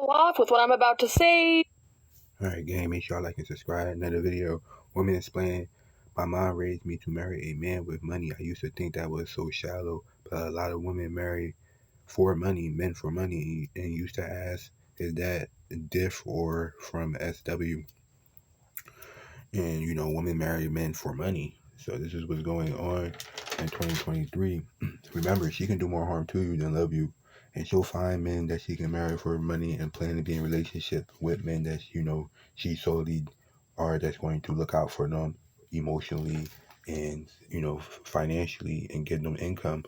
Off with what I'm about to say. Alright, gang, make sure y'all like and subscribe. Another video. Women explain. My mom raised me to marry a man with money. I used to think that was so shallow, but a lot of women marry for money, men for money, and used to ask, is that diff or from SW? And women marry men for money. So this is what's going on in 2023. Remember, she can do more harm to you than love you. And she'll find men that she can marry for money and plan to be in relationship with men that she solely are that's going to look out for them emotionally and financially and get them income.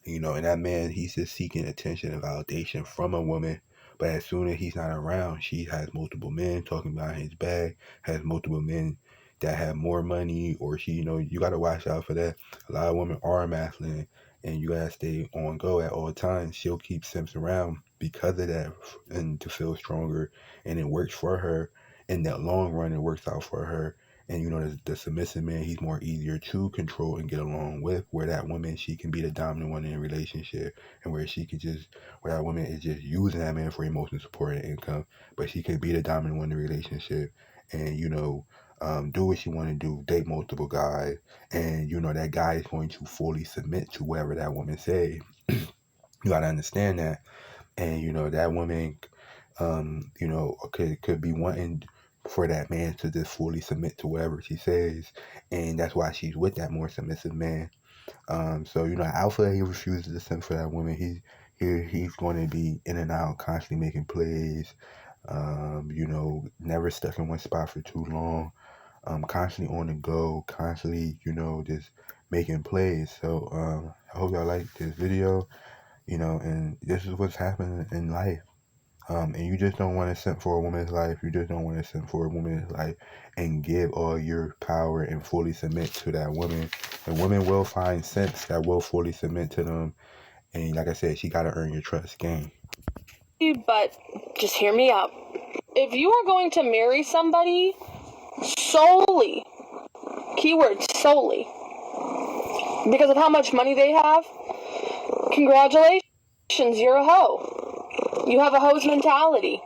And that man, he's just seeking attention and validation from a woman. But as soon as he's not around, she has multiple men talking behind his back, has multiple men that have more money, or you got to watch out for that. A lot of women are masculine, and you got to stay on go at all times. She'll keep simps around because of that and to feel stronger, and it works for her. In that long run, it works out for her. And the submissive man, he's more easier to control and get along with, where that woman, she can be the dominant one in a relationship, and where that woman is just using that man for emotional support and income, but she can be the dominant one in the relationship and do what you want to do, date multiple guys, and that guy is going to fully submit to whatever that woman says. You gotta understand that. And that woman could be wanting for that man to just fully submit to whatever she says, and that's why she's with that more submissive man. So alpha, he refuses to send for that woman. He's going to be in and out, constantly making plays. Never stuck in one spot for too long. Constantly on the go, constantly, just making plays. So I hope y'all like this video, and this is what's happening in life. And you just don't want to simp for a woman's life. You just don't want to simp for a woman's life and give all your power and fully submit to that woman. And women will find simps that will fully submit to them. And like I said, she got to earn your trust, gang. But just hear me out. If you are going to marry somebody solely, keyword solely, because of how much money they have, congratulations, you're a hoe. You have a hoe's mentality.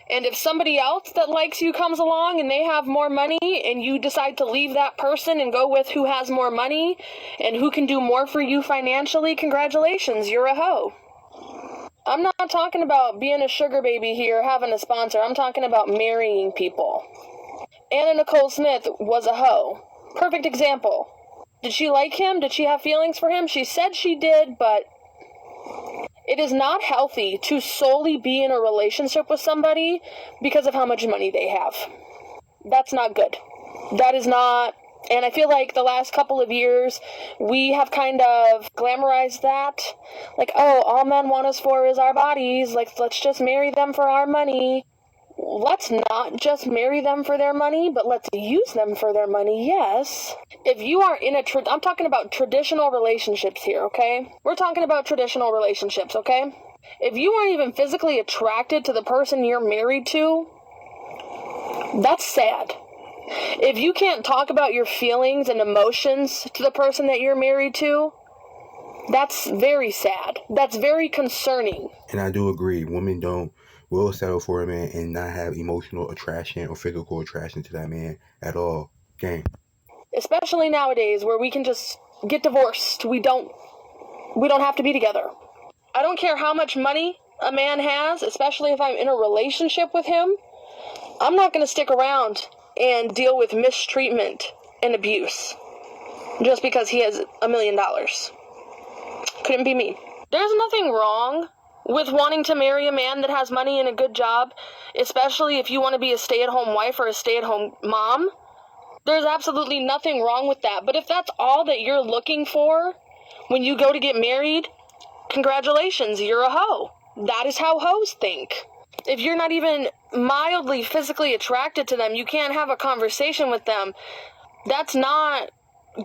And if somebody else that likes you comes along and they have more money and you decide to leave that person and go with who has more money and who can do more for you financially, congratulations, you're a hoe. I'm not talking about being a sugar baby here, having a sponsor. I'm talking about marrying people. Anna Nicole Smith was a hoe. Perfect example. Did she like him? Did she have feelings for him? She said she did, but it is not healthy to solely be in a relationship with somebody because of how much money they have. That's not good. That is not, and I feel like the last couple of years, we have kind of glamorized that. Like, oh, all men want us for is our bodies. Like, let's just marry them for our money. Let's not just marry them for their money, but let's use them for their money, yes. If you are in I'm talking about traditional relationships here, okay? We're talking about traditional relationships, okay? If you aren't even physically attracted to the person you're married to, that's sad. If you can't talk about your feelings and emotions to the person that you're married to, that's very sad. That's very concerning. And I do agree. Women will settle for a man and not have emotional attraction or physical attraction to that man at all. Gang. Especially nowadays where we can just get divorced. We don't have to be together. I don't care how much money a man has, especially if I'm in a relationship with him. I'm not going to stick around and deal with mistreatment and abuse just because he has $1 million. Couldn't be me. There's nothing wrong with wanting to marry a man that has money and a good job, especially if you want to be a stay-at-home wife or a stay-at-home mom. There's absolutely nothing wrong with that. But if that's all that you're looking for when you go to get married, congratulations, you're a hoe. That is how hoes think. If you're not even mildly physically attracted to them, you can't have a conversation with them. That's not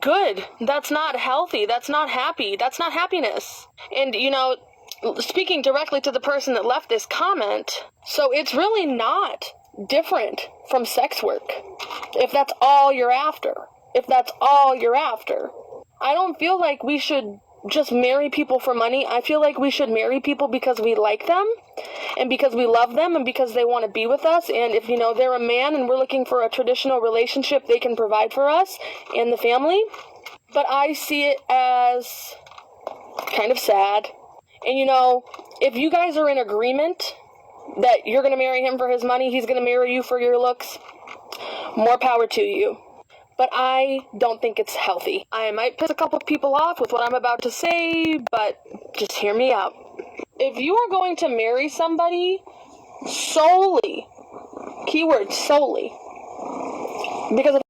good. That's not healthy. That's not happy. That's not happiness. And, speaking directly to the person that left this comment, so it's really not different from sex work. If that's all you're after. I don't feel like we should just marry people for money. I feel like we should marry people because we like them and because we love them and because they want to be with us. And if, they're a man and we're looking for a traditional relationship, they can provide for us and the family. But I see it as kind of sad. And, if you guys are in agreement that you're going to marry him for his money, he's going to marry you for your looks, more power to you. But I don't think it's healthy. I might piss a couple people off with what I'm about to say, but just hear me out. If you are going to marry somebody solely, keyword solely, because of